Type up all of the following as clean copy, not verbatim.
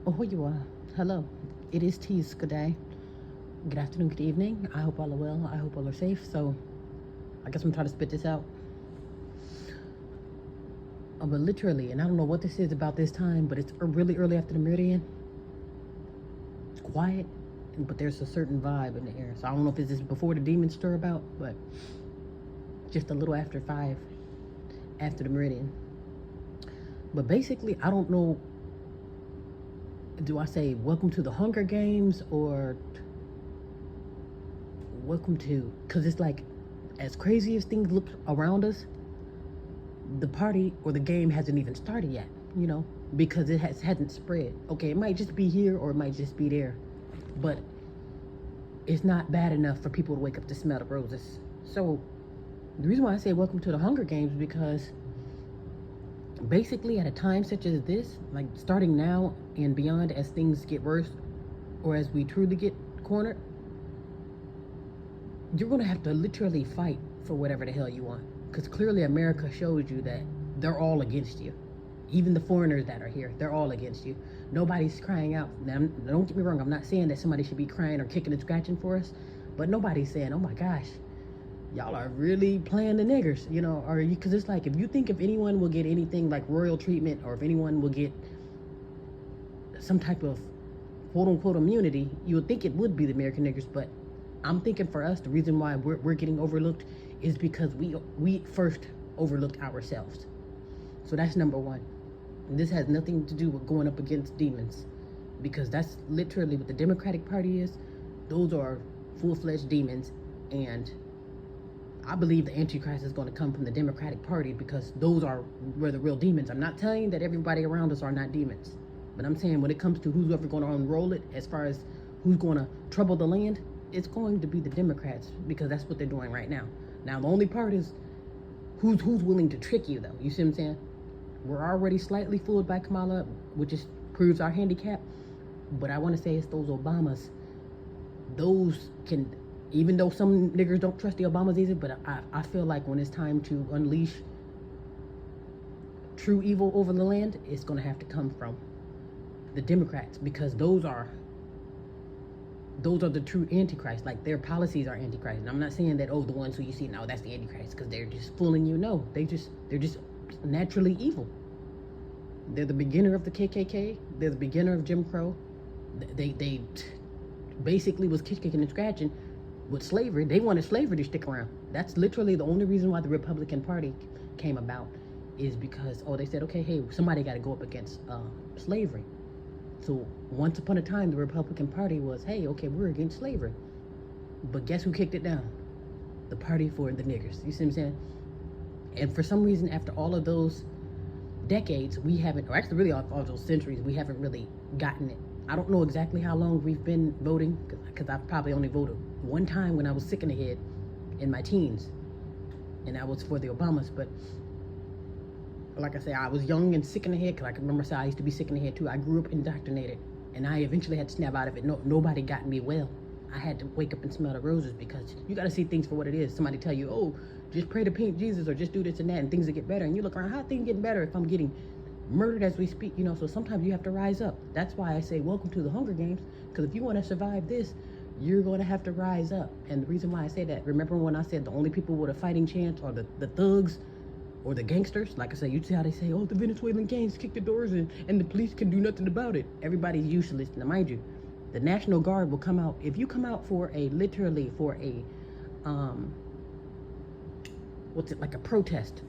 Oh, you are. Hello. It is Tease. Good day. Good afternoon. Good evening. I hope all are well. I hope all are safe. So, I guess I'm trying to spit this out. But literally, and I don't know what this is about this time, but it's really early after the meridian. It's quiet, but there's a certain vibe in the air. So I don't know if it's just before the demons stir about, but just a little after 5, after the meridian. But basically, I don't know. Do I say welcome to the Hunger Games or welcome to? Because it's like, as crazy as things look around us, the party or the game hasn't even started yet, because it hasn't spread. Okay, it might just be here or it might just be there, but it's not bad enough for people to wake up to smell the roses. So the reason why I say welcome to the Hunger Games, because basically at a time such as this, like starting now and beyond, as things get worse or as we truly get cornered, you're going to have to literally fight for whatever the hell you want. Because clearly America shows you that they're all against you. Even the foreigners that are here, they're all against you. Nobody's crying out. Now, don't get me wrong, I'm not saying that somebody should be crying or kicking and scratching for us, but nobody's saying, oh my gosh, y'all are really playing the niggers, or you, because it's like, if you think if anyone will get anything like royal treatment, or if anyone will get some type of quote unquote immunity, you would think it would be the American niggers. But I'm thinking for us, the reason why we're getting overlooked is because we first overlooked ourselves. So that's number one. And this has nothing to do with going up against demons, because that's literally what the Democratic Party is. Those are full-fledged demons, and I believe the Antichrist is going to come from the Democratic Party, because those are where the real demons. I'm not telling that everybody around us are not demons, but I'm saying when it comes to who's ever going to unroll it, as far as who's going to trouble the land, it's going to be the Democrats, because that's what they're doing right now. Now, the only part is who's willing to trick you, though. You see what I'm saying? We're already slightly fooled by Kamala, which proves our handicap. But I want to say it's those Obamas. Those can, even though some niggers don't trust the Obamas either, but I feel like when it's time to unleash true evil over the land, it's going to have to come from the Democrats, because those are the true Antichrist. Like, their policies are Antichrist. And I'm not saying that, the ones who you see now, that's the Antichrist, because they're just fooling you. No, they're just naturally evil. They're the beginner of the KKK. They're the beginner of Jim Crow. They basically was kicking and scratching with slavery. They wanted slavery to stick around. That's literally the only reason why the Republican Party came about, is because, they said, okay, hey, somebody got to go up against slavery. So once upon a time, the Republican Party was, hey, okay, we're against slavery. But guess who kicked it down? The party for the niggers. You see what I'm saying? And for some reason, after all of those decades, we haven't, or actually really all those centuries, we haven't really gotten it. I don't know exactly how long we've been voting, because I've probably only voted one time when I was sick in the head in my teens. And that was for the Obamas. But like I say, I was young and sick in the head, because I can remember I used to be sick in the head too. I grew up indoctrinated, and I eventually had to snap out of it. Nobody got me well. I had to wake up and smell the roses, because you got to see things for what it is. Somebody tell you, just pray to pink Jesus, or just do this and that, and things will get better. And you look around, how are things getting better if I'm getting murdered as we speak? So sometimes you have to rise up. That's why I say welcome to the Hunger Games, because if you want to survive this, you're going to have to rise up. And the reason why I say that, remember when I said the only people with a fighting chance are the thugs or the gangsters? Like I said, you see how they say, the Venezuelan gangs kick the doors and the police can do nothing about it. Everybody's useless. Now, mind you, the National Guard will come out. If you come out for a like a protest,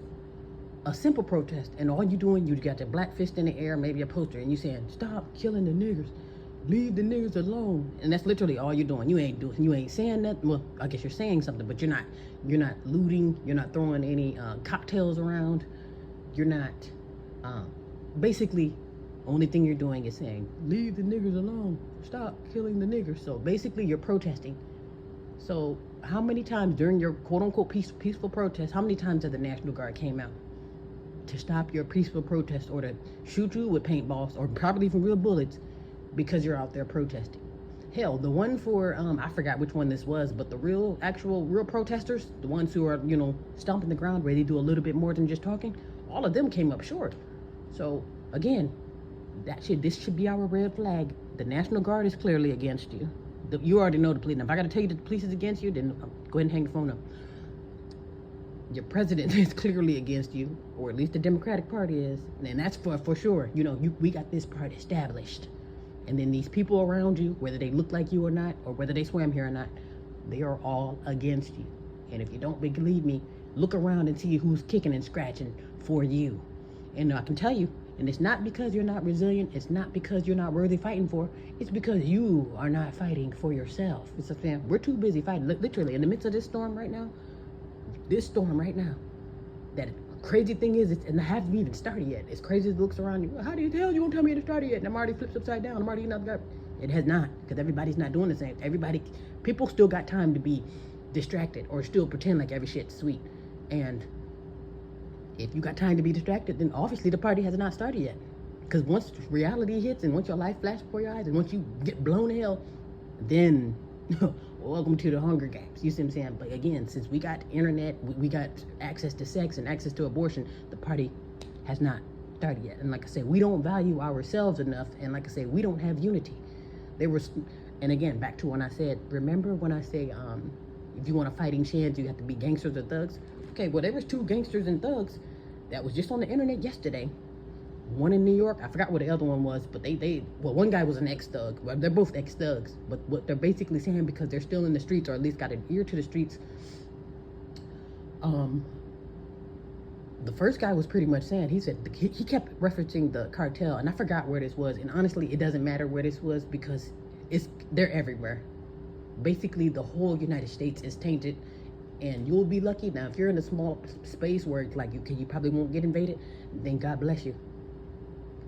a simple protest, and all you doing, you got your black fist in the air, maybe a poster, and you saying, stop killing the niggers, leave the niggers alone. And that's literally all you're doing. You ain't saying nothing. Well, I guess you're saying something, but you're not looting, you're not throwing any cocktails around, you're not basically, only thing you're doing is saying, leave the niggers alone, stop killing the niggers. So basically you're protesting. So how many times during your quote-unquote peaceful protest, how many times have the National Guard came out to stop your peaceful protest, or to shoot you with paintballs, or probably even real bullets, because you're out there protesting? Hell, the one for, I forgot which one this was, but the real protesters, the ones who are, stomping the ground, where they do a little bit more than just talking, all of them came up short. So again, This should be our red flag. The National Guard is clearly against you. You already know the police. Now, if I got to tell you that the police is against you, then go ahead and hang the phone up. Your president is clearly against you, or at least the Democratic Party is, and that's for sure. We got this part established, and then these people around you, whether they look like you or not, or whether they swam here or not, they are all against you. And if you don't believe me, look around and see who's kicking and scratching for you. And I can tell you, and it's not because you're not resilient, it's not because you're not worthy fighting for, it's because you are not fighting for yourself. It's a thing. We're too busy fighting, literally, in the midst of this storm right now. That crazy thing is, and I haven't even started yet. It's crazy as it looks around you. Well, how do you tell? You won't tell me it started yet, and I'm already flipped upside down. I'm already not. It has not, because everybody's not doing the same. People still got time to be distracted or still pretend like every shit's sweet. And if you got time to be distracted, then obviously the party has not started yet. Because once reality hits and once your life flashes before your eyes and once you get blown to hell, then welcome to the Hunger Games. You see what I'm saying? But again, since we got internet, we got access to sex and access to abortion, the party has not started yet. And like I said, we don't value ourselves enough. And like I said, we don't have unity. And again, back to when I said, remember when I say, if you want a fighting chance, you have to be gangsters or thugs? Okay, well, there was 2 gangsters and thugs that was just on the internet yesterday. One in New York, I forgot what the other one was, but one guy was an ex-thug. Well, they're both ex-thugs, but what they're basically saying, because they're still in the streets, or at least got an ear to the streets, the first guy was pretty much saying, he kept referencing the cartel, and I forgot where this was, and honestly, it doesn't matter where this was, because they're everywhere. Basically, the whole United States is tainted, and you'll be lucky. Now, if you're in a small space where you probably won't get invaded, then God bless you.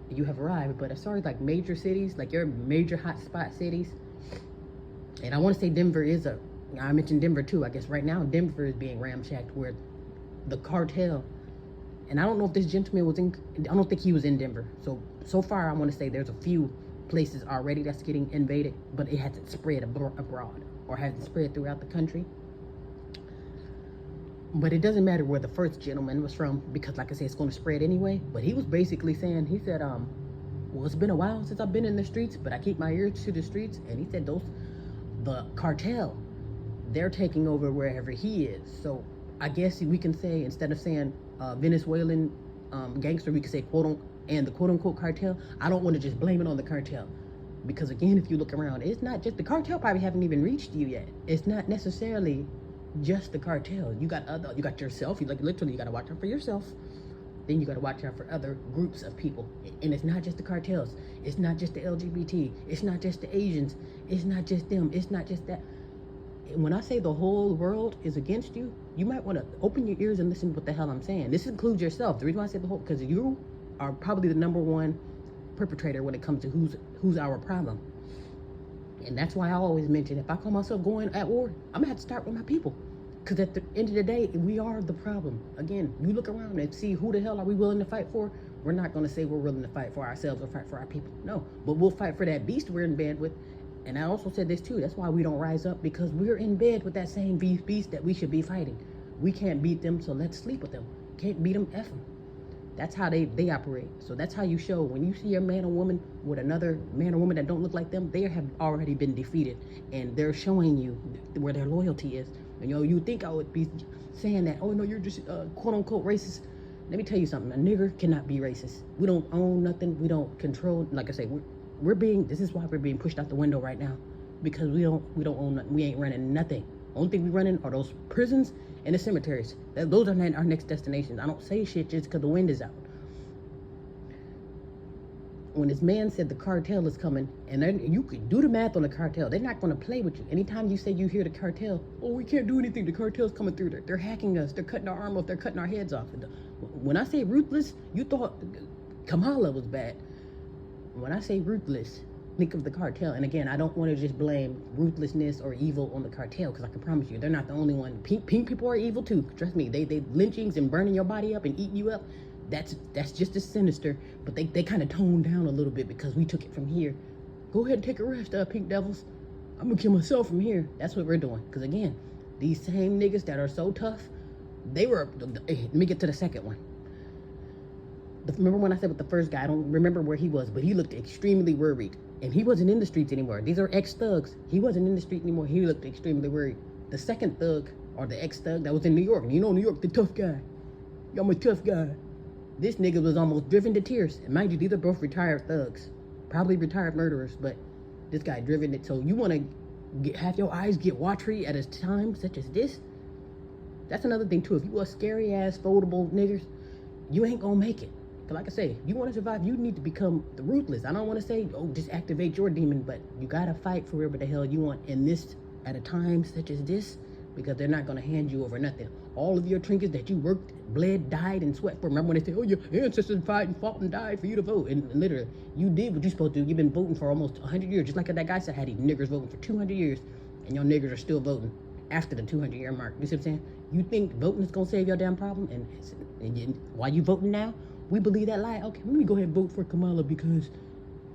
You have arrived. But as far as like major cities, like your major hotspot cities, and I want to say Denver I mentioned Denver too. I guess right now Denver is being ramshacked, where the cartel, and I don't know if this gentleman I don't think he was in Denver. So far I want to say there's a few places already that's getting invaded, but it hasn't spread abroad or hasn't spread throughout the country. But it doesn't matter where the first gentleman was from, because like I said, it's going to spread anyway. But he was basically saying, he said, well, it's been a while since I've been in the streets, but I keep my ears to the streets. And he said the cartel, they're taking over wherever he is. So I guess we can say, instead of saying Venezuelan gangster, we could say the quote unquote cartel. I don't want to just blame it on the cartel, because again, if you look around, it's not just the cartel. Probably haven't even reached you yet. It's not necessarily just the cartel. You got yourself. You literally, you got to watch out for yourself. Then you got to watch out for other groups of people. And it's not just the cartels. It's not just the LGBT. It's not just the Asians. It's not just them. It's not just that. And when I say the whole world is against you, you might want to open your ears and listen to what the hell I'm saying. This includes yourself. The reason why I say the whole, because you are probably the number one perpetrator when it comes to who's our problem. And that's why I always mention, if I call myself going at war, I'm gonna have to start with my people. Because at the end of the day, we are the problem. Again, you look around and see who the hell are we willing to fight for. We're not gonna say we're willing to fight for ourselves or fight for our people. No, but we'll fight for that beast we're in bed with. And I also said this too, that's why we don't rise up, because we're in bed with that same beast that we should be fighting. We can't beat them, so let's sleep with them. Can't beat them, F them. That's how they operate. So that's how you show, when you see a man or woman with another man or woman that don't look like them, they have already been defeated, and they're showing you where their loyalty is. And you think I would be saying that, oh no, you're just quote unquote racist. Let me tell you something, a nigger cannot be racist. We don't own nothing, we don't control. Like I say, this is why we're being pushed out the window right now, because we don't own nothing. We ain't running nothing. Only thing we running are those prisons and the cemeteries. Those are our next destinations. I don't say shit just because the wind is out. When this man said the cartel is coming, and then you could do the math on the cartel, they're not going to play with you. Anytime you say you hear the cartel, oh, we can't do anything, the cartel's coming through, they're hacking us, they're cutting our arm off, they're cutting our heads off. When I say ruthless, you thought Kamala was bad. When I say ruthless, think of the cartel. And again, I don't want to just blame ruthlessness or evil on the cartel, because I can promise you, they're not the only one. Pink people are evil too. Trust me, they lynchings and burning your body up and eating you up. That's just as sinister, but they kind of toned down a little bit because we took it from here. Go ahead and take a rest, Pink Devils. I'm gonna kill myself from here. That's what we're doing. Because again, these same niggas that are so tough, let me get to the second one. Remember when I said with the first guy, I don't remember where he was, but he looked extremely worried. And he wasn't in the streets anymore. These are ex-thugs. He wasn't in the street anymore. He looked extremely worried. The second thug, or the ex-thug, that was in New York. And you know New York, the tough guy. Yo, I'm a tough guy. This nigga was almost driven to tears. And mind you, these are both retired thugs. Probably retired murderers, but this guy driven it. So you want to have your eyes get watery at a time such as this? That's another thing too. If you a scary ass foldable niggers, you ain't gonna make it. Cause like I say, if you want to survive, you need to become the ruthless. I don't want to say, oh, just activate your demon, but you gotta fight for whatever the hell you want in this at a time such as this, because they're not gonna hand you over nothing. All of your trinkets that you worked, bled, died, and sweat for. Remember when they say, oh, your ancestors fought and died for you to vote, and literally, you did what you're supposed to do. You've been voting for almost 100 years, just like that guy said, had these niggers voting for 200 years, and your niggers are still voting after the 200-year mark. You see what I'm saying? You think voting is gonna save your damn problem, and why you voting now? We believe that lie. Okay, let me go ahead and vote for Kamala because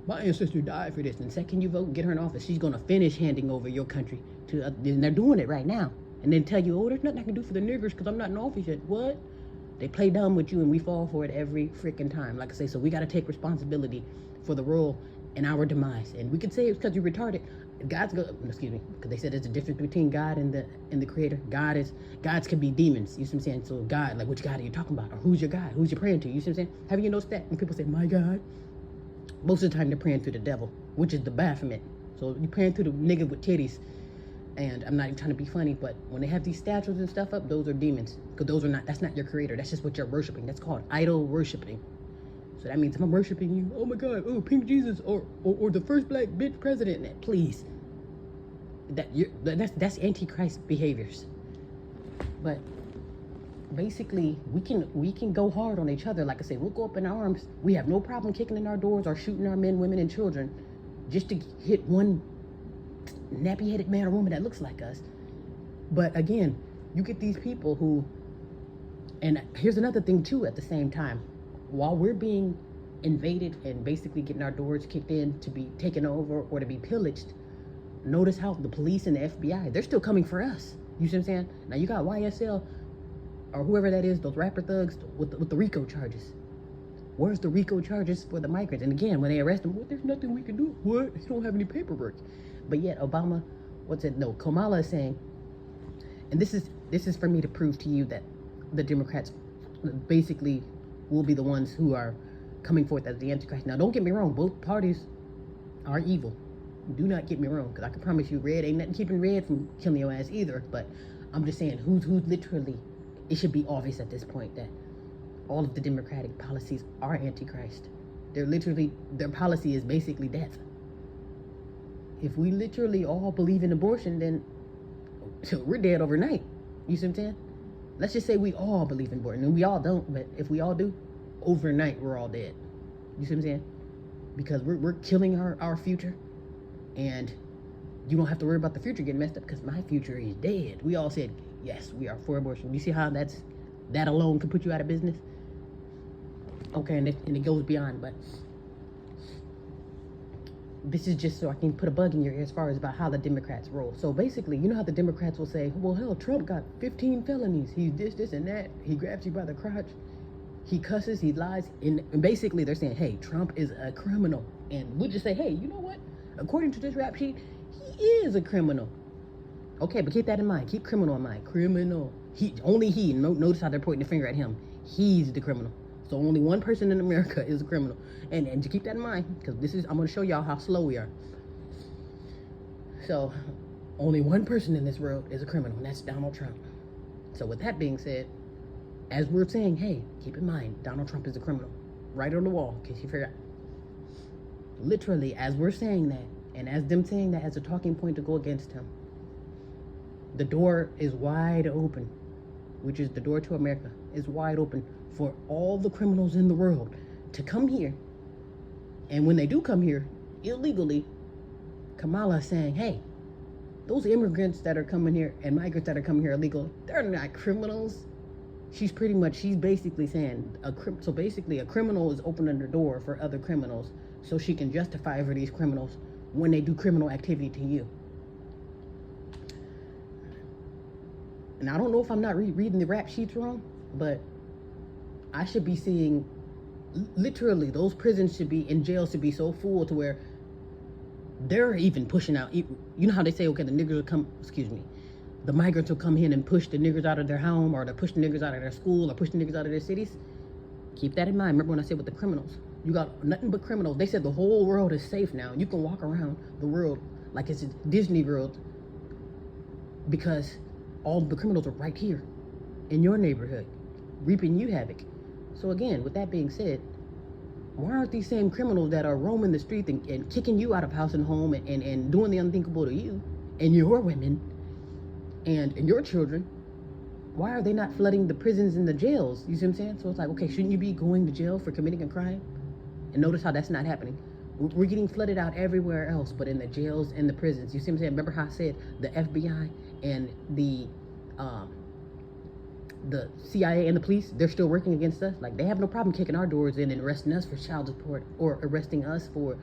my ancestor died for this. And the second you vote, get her in office, she's gonna finish handing over your country to. And they're doing it right now. And then tell you, oh, there's nothing I can do for the niggers because I'm not in office yet. What? They play dumb with you, and we fall for it every freaking time. Like I say, so we gotta take responsibility for the role and our demise. And we could say it's because you're retarded. Excuse me, because they said there's a difference between God and the Creator. Gods can be demons. You see what I'm saying? So God, like which God are you talking about? Or who's your God? Who's you praying to? You see what I'm saying? Have you noticed that when people say my God, most of the time they're praying to the devil, which is the Baphomet. So you're praying to the nigga with titties. And I'm not even trying to be funny, but when they have these statues and stuff up, those are demons. Because that's not your Creator. That's just what you're worshiping. That's called idol worshiping. So that means if I'm worshiping you, oh my God, oh Pink Jesus, or the first black bitch president, please. That's antichrist behaviors. But basically, we can go hard on each other. Like I say, we'll go up in arms. We have no problem kicking in our doors or shooting our men, women, and children just to hit one nappy-headed man or woman that looks like us. But again, you get these people who, and here's another thing too. At the same time, while we're being invaded and basically getting our doors kicked in to be taken over or to be pillaged, notice how the police and the FBI, they're still coming for us. You see what I'm saying? Now you got YSL or whoever that is, those rapper thugs with the RICO charges. Where's the RICO charges for the migrants? And again, when they arrest them, well, there's nothing we can do. What? You don't have any paperwork. But yet Obama, Kamala is saying, and this is for me to prove to you that the Democrats basically will be the ones who are coming forth as the Antichrist. Now, don't get me wrong. Both parties are evil. Do not get me wrong, because I can promise you, red ain't nothing keeping red from killing your ass either. But I'm just saying, who's literally, it should be obvious at this point that all of the Democratic policies are Antichrist. Their policy is basically death. If we literally all believe in abortion, then we're dead overnight. You see what I'm saying? Let's just say we all believe in abortion, and we all don't, but if we all do, overnight we're all dead. You see what I'm saying? Because we're killing our future, and you don't have to worry about the future getting messed up because my future is dead. We all said, yes, we are for abortion. You see how that alone can put you out of business? Okay, and it goes beyond, but this is just so I can put a bug in your ear as far as about how the Democrats roll. So basically, you know how the Democrats will say, well, hell, Trump got 15 felonies. He's this, and that. He grabs you by the crotch. He cusses, he lies. And basically, they're saying, hey, Trump is a criminal. And we'll just say, hey, you know what? According to this rap sheet, he is a criminal. Okay, but keep that in mind. Keep criminal in mind. Criminal. Only he. Notice how they're pointing the finger at him. He's the criminal. So only one person in America is a criminal. And to keep that in mind, because I'm going to show y'all how slow we are. So only one person in this world is a criminal, and that's Donald Trump. So with that being said, as we're saying, hey, keep in mind, Donald Trump is a criminal. Right on the wall, in case you forgot. Literally, as we're saying that, and as them saying that as a talking point to go against him, the door is wide open, which is the door to America, is wide open for all the criminals in the world to come here. And when they do come here illegally, Kamala is saying, hey, those immigrants that are coming here and migrants that are coming here illegal, they're not criminals. She's basically saying, a criminal is opening the door for other criminals so she can justify for these criminals when they do criminal activity to you. And I don't know if I'm not reading the rap sheets wrong, but I should be seeing Literally, those prisons should be in jails should be so full to where they're even pushing out. You know how they say, okay, the niggers will come. Excuse me, the migrants will come in and push the niggers out of their home, or they push the niggers out of their school, or push the niggers out of their cities. Keep that in mind. Remember when I said with the criminals, you got nothing but criminals. They said the whole world is safe now. You can walk around the world like it's a Disney World because all the criminals are right here in your neighborhood, reaping you havoc. So again, with that being said, why aren't these same criminals that are roaming the street and kicking you out of house and home and doing the unthinkable to you and your women and your children, why are they not flooding the prisons and the jails? You see what I'm saying? So it's like, okay, shouldn't you be going to jail for committing a crime? And notice how that's not happening. We're getting flooded out everywhere else, but in the jails and the prisons. You see what I'm saying? Remember how I said the FBI and the CIA and the police, they're still working against us? Like, they have no problem kicking our doors in and arresting us for child support or arresting us for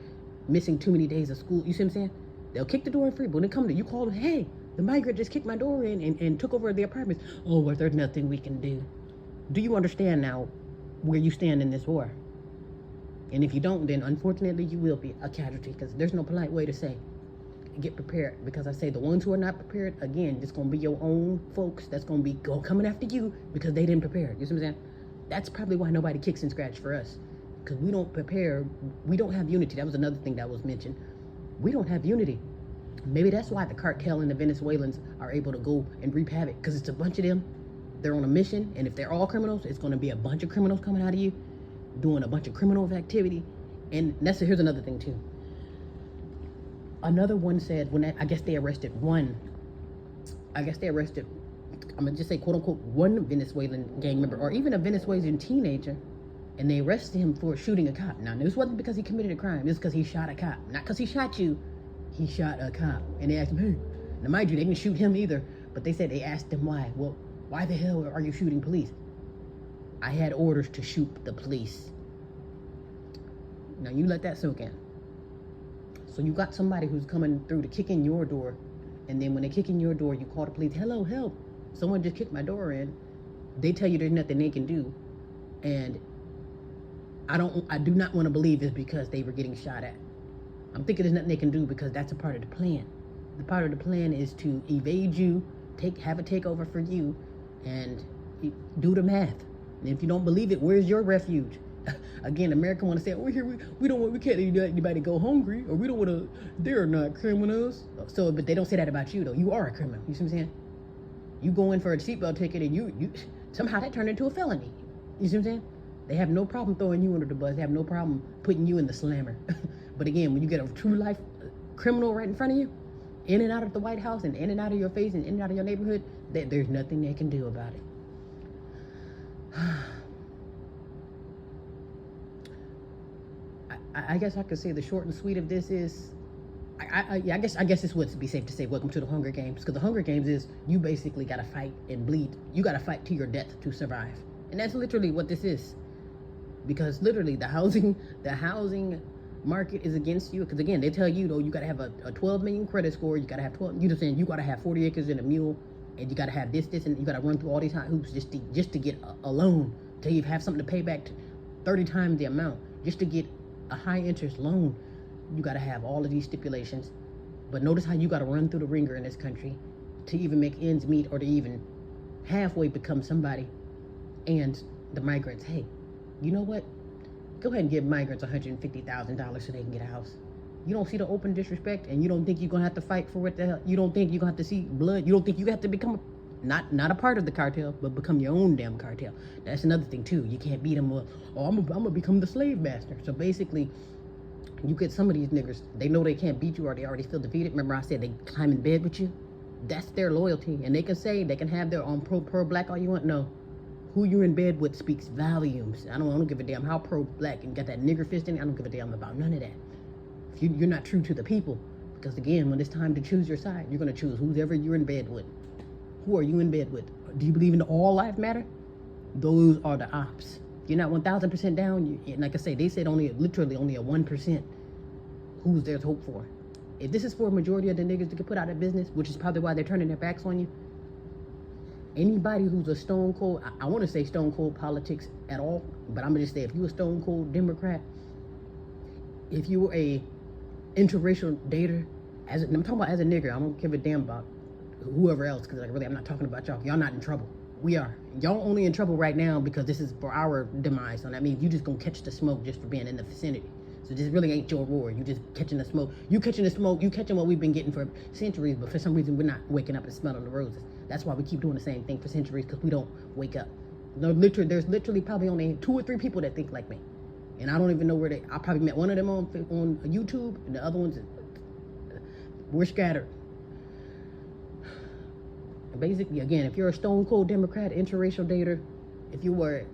missing too many days of school. You see what I'm saying? They'll kick the door in free, but when they come to you, call them, hey, the migrant just kicked my door in and took over the apartments. Oh, well, there's nothing we can do. Do you understand now where you stand in this war? And if you don't, then unfortunately you will be a casualty, because there's no polite way to say get prepared. Because I say the ones who are not prepared, again, it's going to be your own folks that's going to be coming after you because they didn't prepare. You see what I'm saying? That's probably why nobody kicks and scratch for us, because we don't prepare. We don't have unity. That was another thing that was mentioned. We don't have unity. Maybe that's why the cartel and the Venezuelans are able to go and reap havoc, because it's a bunch of them. They're on a mission, and if they're all criminals, it's going to be a bunch of criminals coming out of you doing a bunch of criminal activity. And here's another thing too. Another one said I guess they arrested I'm gonna just say quote unquote one Venezuelan gang member, or even a Venezuelan teenager, and they arrested him for shooting a cop. Now this wasn't because he committed a crime, this is because he shot a cop. Not because he shot you, he shot a cop. And they asked him, hey, now mind you, they didn't shoot him either, but they said they asked him why. Well, why the hell are you shooting police? I had orders to shoot the police. Now you let that soak in. So you got somebody who's coming through to kick in your door, and then when they kick in your door, you call the police, hello, help, someone just kicked my door in. They tell you there's nothing they can do. And I do not want to believe it's because they were getting shot at. I'm thinking there's nothing they can do because that's a part of the plan. The part of the plan is to evade you, have a takeover for you, and do the math. And if you don't believe it, where's your refuge? Again, America want to say, we're here, we can't let anybody go hungry, or we don't want to, they're not criminals. So, but they don't say that about you though. You are a criminal. You see what I'm saying? You go in for a seatbelt ticket and you somehow that turned into a felony. You see what I'm saying? They have no problem throwing you under the bus. They have no problem putting you in the slammer. But again, when you get a true life criminal right in front of you, in and out of the White House and in and out of your face and in and out of your neighborhood, there's nothing they can do about it. I guess I could say the short and sweet of this is, I guess this would be safe to say, welcome to the Hunger Games, because the Hunger Games is you basically got to fight and bleed. You got to fight to your death to survive, and that's literally what this is. Because literally the housing market is against you. Because again, they tell you though, you got to have a 12 million credit score. You got to have 12. You just saying you got to have 40 acres and a mule, and you got to have this, and you got to run through all these hot hoops just to get a loan, till you have something to pay back 30 times the amount, just to get a high interest loan. You got to have all of these stipulations. But notice how you got to run through the ringer in this country to even make ends meet, or to even halfway become somebody. And the migrants, hey, you know what? Go ahead and give migrants $150,000 so they can get a house. You don't see the open disrespect, and you don't think you're gonna have to fight for what the hell? You don't think you're gonna have to see blood? You don't think you have to become not a part of the cartel, but become your own damn cartel? That's another thing too. You can't beat them up. Oh, I'm gonna become the slave master. So basically, you get some of these niggers, they know they can't beat you, or they already feel defeated. Remember I said they climb in bed with you? That's their loyalty. And they can say, they can have their own pro-black all you want. No. Who you're in bed with speaks volumes. I don't give a damn how pro-black and got that nigger fist in it. I don't give a damn about none of that. If you're not true to the people. Because again, when it's time to choose your side, you're going to choose whoever you're in bed with. Who are you in bed with? Do you believe in all life matter? Those are the ops. You're not 1,000% down. Like I say, they said literally only a 1%. Who's there's hope for? If this is for a majority of the niggas to get put out of business, which is probably why they're turning their backs on you, Anybody who's a stone cold, I want to say stone cold politics at all, but I'm gonna just say if you a stone cold Democrat, if you were a interracial dater, I'm talking about as a nigger, I don't give a damn about whoever else, because like really I'm not talking about y'all. Y'all not in trouble. We are. Y'all only in trouble right now because this is for our demise. So that means you just gonna catch the smoke just for being in the vicinity. So this really ain't your roar. You just catching the smoke. You catching the smoke. You catching what we've been getting for centuries, but for some reason we're not waking up and smelling the roses. That's why we keep doing the same thing for centuries, because we don't wake up. No, there's literally probably only 2 or 3 people that think like me, and I don't even know where they. I probably met one of them on YouTube, and the other ones we're scattered. Basically, again, if you're a stone cold Democrat, interracial dater, if you were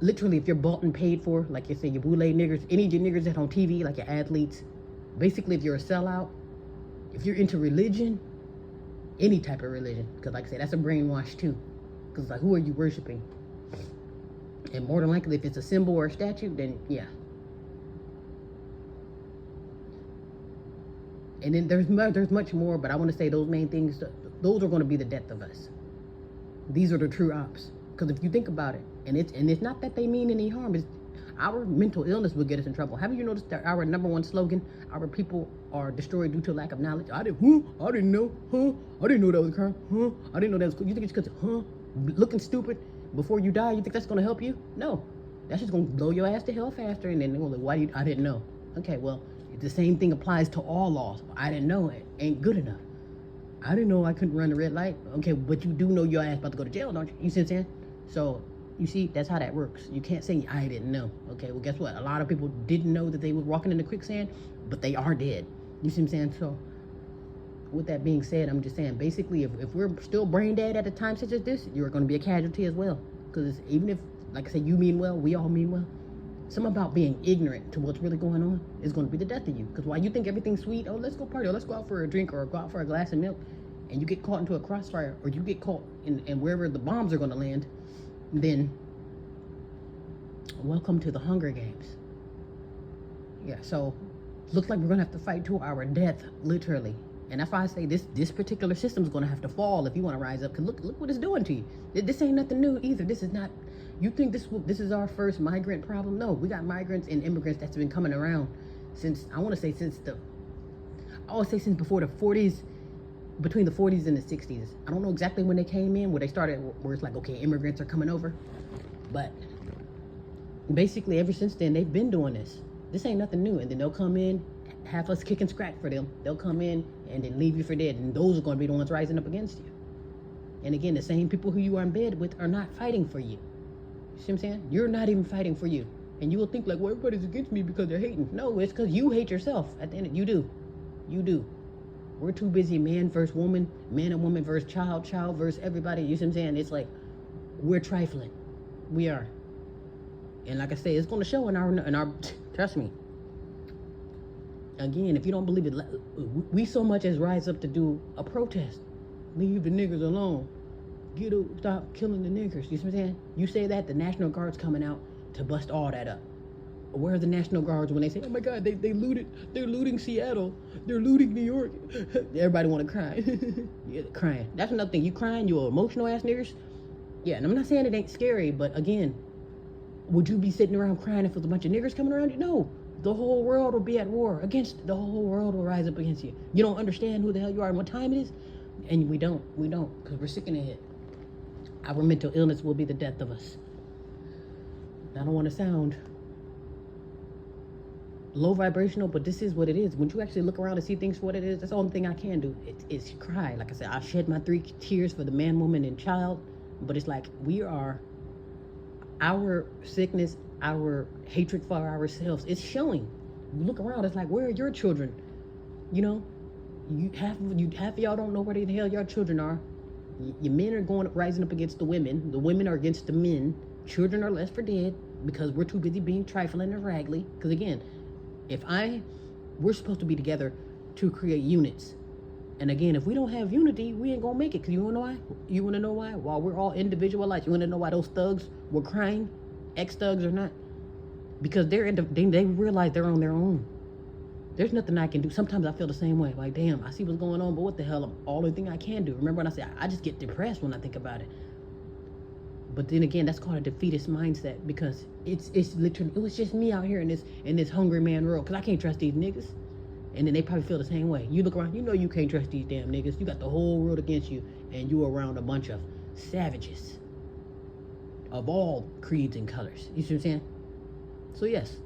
literally, if you're bought and paid for, like you say, your boule niggers, any of your niggers that on TV, like your athletes, basically, if you're a sellout, if you're into religion, any type of religion, because like I said, that's a brainwash too, because like, who are you worshiping? And more than likely, if it's a symbol or a statue, then yeah. And then there's much more, but I want to say those main things, those are going to be the death of us. These are the true ops. Because if you think about it, and it's not that they mean any harm, it's our mental illness will get us in trouble. Haven't you noticed that our #1 slogan, our people are destroyed due to lack of knowledge? I didn't know, I didn't know that was a crime, I didn't know that was cool. You think it's because, looking stupid before you die, you think that's going to help you? No. That's just going to blow your ass to hell faster, and then they're like, I didn't know. Okay, well, the same thing applies to all laws. I didn't know it ain't good enough. I didn't know I couldn't run the red light. Okay, but you do know your ass about to go to jail, don't you? You see what I'm saying? So, you see, that's how that works. You can't say, I didn't know. Okay, well, guess what? A lot of people didn't know that they were walking in the quicksand, but they are dead. You see what I'm saying? So, with that being said, I'm just saying, basically, if we're still brain dead at a time such as this, you're going to be a casualty as well. Because even if, like I said, you mean well, we all mean well. Something about being ignorant to what's really going on is going to be the death of you. Because while you think everything's sweet, oh, let's go party, or let's go out for a drink, or go out for a glass of milk, and you get caught into a crossfire, or you get caught in wherever the bombs are going to land, then welcome to the Hunger Games. Yeah, so looks like we're going to have to fight to our death, literally. And that's why I say this particular system is going to have to fall if you want to rise up. Because look what it's doing to you. This ain't nothing new either. This is not... You think this is our first migrant problem? No, we got migrants and immigrants that's been coming around since, I want to say since before the 40s, between the 40s and the 60s. I don't know exactly when they came in, where they started, where it's like, okay, immigrants are coming over. But basically ever since then, they've been doing this. This ain't nothing new. And then they'll come in, have us kick and scratch for them. They'll come in and then leave you for dead. And those are going to be the ones rising up against you. And again, the same people who you are in bed with are not fighting for you. See what I'm saying? You're not even fighting for you. And you will think like, well, everybody's against me because they're hating. No, it's because you hate yourself. At the end, you do. You do. We're too busy man versus woman, man and woman versus child, child versus everybody. You see what I'm saying? It's like, we're trifling. We are. And like I say, it's going to show in our, trust me. Again, if you don't believe it, we so much as rise up to do a protest. Leave the niggers alone. Stop killing the niggers. You see what I'm saying? You say that, the National Guard's coming out to bust all that up. Where are the National Guards when they say, oh my God, they looted, they're looting Seattle, they're looting New York. Everybody want to cry. Yeah, crying. That's another thing. You crying, you emotional ass niggers. Yeah, and I'm not saying it ain't scary, but again, would you be sitting around crying if there's a bunch of niggers coming around you? No. The whole world will be at war against, the whole world will rise up against you. You don't understand who the hell you are and what time it is? And we don't, because we're sick in the head. Our mental illness will be the death of us. I don't want to sound low vibrational, but this is what it is. When you actually look around and see things for what it is, that's the only thing I can do. It's cry. Like I said, I shed my 3 tears for the man, woman, and child. But it's like our sickness, our hatred for ourselves, it's showing. You look around, it's like, where are your children? You know, half of y'all don't know where the hell your children are. Your men are rising up against the women are against the men, children are left for dead because we're too busy being trifling and raggly. Because again, we're supposed to be together to create units. And again, if we don't have unity, we ain't gonna make it. Because you wanna know why? You wanna know why? While we're all individualized, you wanna know why those thugs were crying? Ex-thugs or not? Because they realize they're on their own. There's nothing I can do. Sometimes I feel the same way. Like, damn, I see what's going on, but what the hell? All the thing I can do. Remember when I said I just get depressed when I think about it. But then again, that's called a defeatist mindset because it's literally, it was just me out here in this hungry man world because I can't trust these niggas. And then they probably feel the same way. You look around, you know you can't trust these damn niggas. You got the whole world against you, and you around a bunch of savages of all creeds and colors. You see what I'm saying? So yes,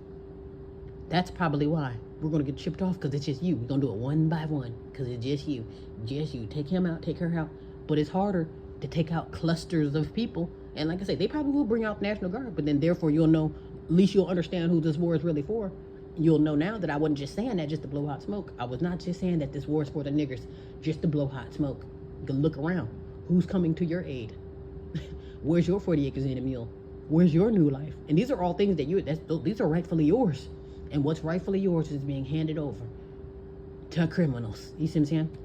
that's probably why we're gonna get chipped off because it's just you. We're gonna do it one by one because it's just you. Just you. Take him out, take her out. But it's harder to take out clusters of people. And like I said, they probably will bring out the National Guard, but then therefore you'll know, at least you'll understand who this war is really for. You'll know now that I wasn't just saying that just to blow hot smoke. I was not just saying that this war is for the niggers just to blow hot smoke. You can look around. Who's coming to your aid? Where's your 40 acres and a mule? Where's your new life? And these are all things that these are rightfully yours. And what's rightfully yours is being handed over to criminals. You see what I'm saying?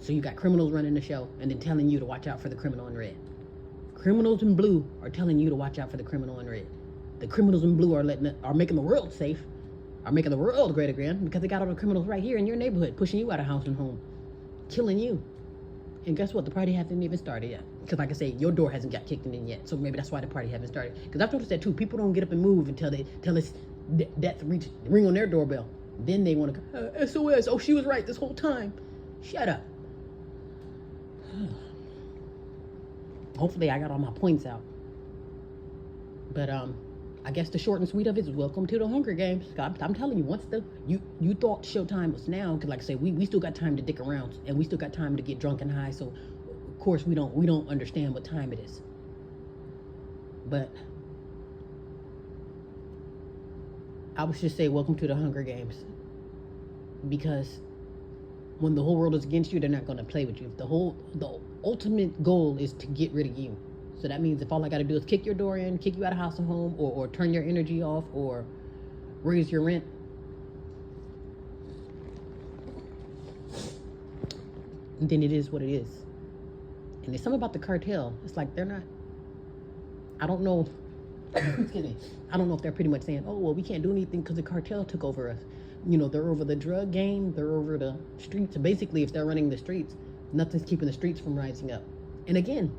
So you got criminals running the show and then telling you to watch out for the criminal in red. Criminals in blue are telling you to watch out for the criminal in red. The criminals in blue are making the world safe, are making the world great again because they got all the criminals right here in your neighborhood, pushing you out of house and home, killing you. And guess what? The party hasn't even started yet. Because like I say, your door hasn't got kicked in yet. So maybe that's why the party hasn't started. Because I've noticed that too. People don't get up and move until it's death ring on their doorbell. Then they want to go, SOS. Oh, she was right this whole time. Shut up. Hopefully I got all my points out. But I guess the short and sweet of it is welcome to the Hunger Games. I'm telling you, once you thought showtime was now, because like I say, we still got time to dick around and we still got time to get drunk and high. So of course we don't understand what time it is. But I would just say welcome to the Hunger Games, because when the whole world is against you, they're not going to play with you. The ultimate goal is to get rid of you. So that means if all I got to do is kick your door in, kick you out of house and home, or turn your energy off, or raise your rent, then it is what it is. And there's something about the cartel. It's like they're not, I don't know, excuse me, I don't know if they're pretty much saying, oh, well, we can't do anything because the cartel took over us. You know, they're over the drug game, they're over the streets. Basically, if they're running the streets, nothing's keeping the streets from rising up. And again,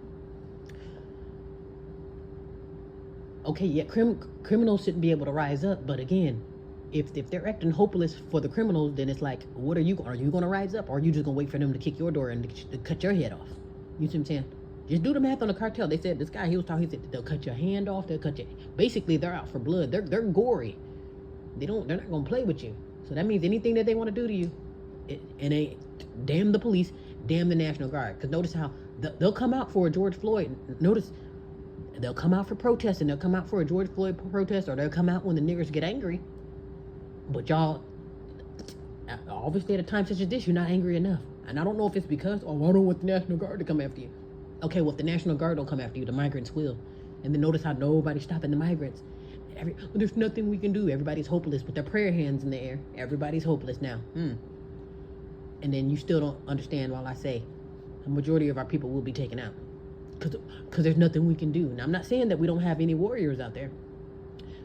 okay, yeah, criminals shouldn't be able to rise up, but again, if they're acting hopeless for the criminals, then it's like, what are you going to rise up, or are you just going to wait for them to kick your door and to cut your head off? You see what I'm saying? Just do the math on the cartel. They said, this guy, he said they'll cut your hand off, they'll cut your, basically they're out for blood. They're gory. They're not going to play with you. So that means anything that they want to do to you, damn the police, damn the National Guard. Because notice how they'll come out for a George Floyd. Notice they'll come out for protests, and they'll come out for a George Floyd protest, or they'll come out when the niggers get angry. But y'all, obviously at a time such as this, you're not angry enough. And I don't know if it's because, I don't want the National Guard to come after you. Okay, well, if the National Guard don't come after you, the migrants will. And then notice how nobody's stopping the migrants. There's nothing we can do. Everybody's hopeless with their prayer hands in the air. Everybody's hopeless now. And then you still don't understand while I say a majority of our people will be taken out. Because there's nothing we can do. Now, I'm not saying that we don't have any warriors out there,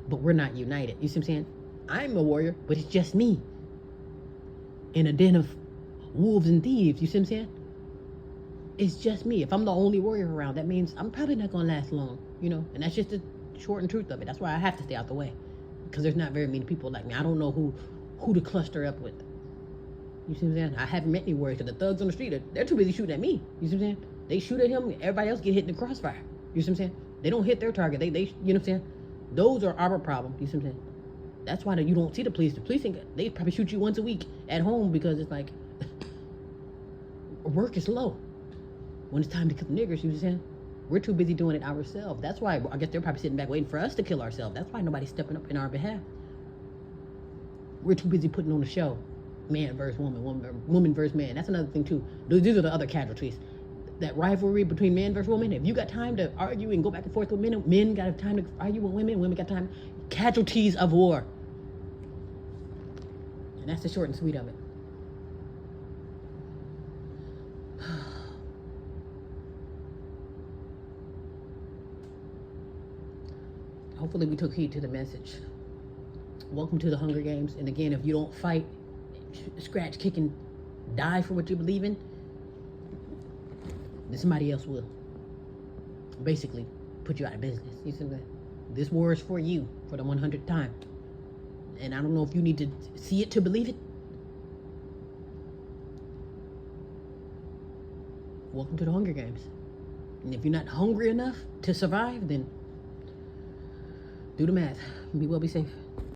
but we're not united. You see what I'm saying? I'm a warrior, but it's just me in a den of wolves and thieves. You see what I'm saying? It's just me. If I'm the only warrior around, that means I'm probably not going to last long, you know? And that's just the short and truth of it. That's why I have to stay out the way, because there's not very many people like me. I don't know who to cluster up with. You see what I'm saying? I haven't met any warriors, because the thugs on the street, they're too busy shooting at me. You see what I'm saying? They shoot at him, everybody else get hit in the crossfire. You see what I'm saying? They don't hit their target. They you know what I'm saying? Those are our problem. You see what I'm saying? That's why you don't see the police. The police think they probably shoot you once a week at home, because it's like work is low. When it's time to kill the niggers, you know what I'm saying? We're too busy doing it ourselves. That's why I guess they're probably sitting back waiting for us to kill ourselves. That's why nobody's stepping up in our behalf. We're too busy putting on the show. Man versus woman, woman versus man. That's another thing too. These are the other casualties. That rivalry between man versus woman. If you got time to argue and go back and forth with men got time to argue with women got time. Casualties of war. And that's the short and sweet of it. Hopefully we took heed to the message. Welcome to the Hunger Games. And again, if you don't fight, scratch, kick, and die for what you believe in, then somebody else will. Basically, put you out of business. You see that? This war is for you for the 100th time. And I don't know if you need to see it to believe it. Welcome to the Hunger Games. And if you're not hungry enough to survive, then do the math. Be well, be safe.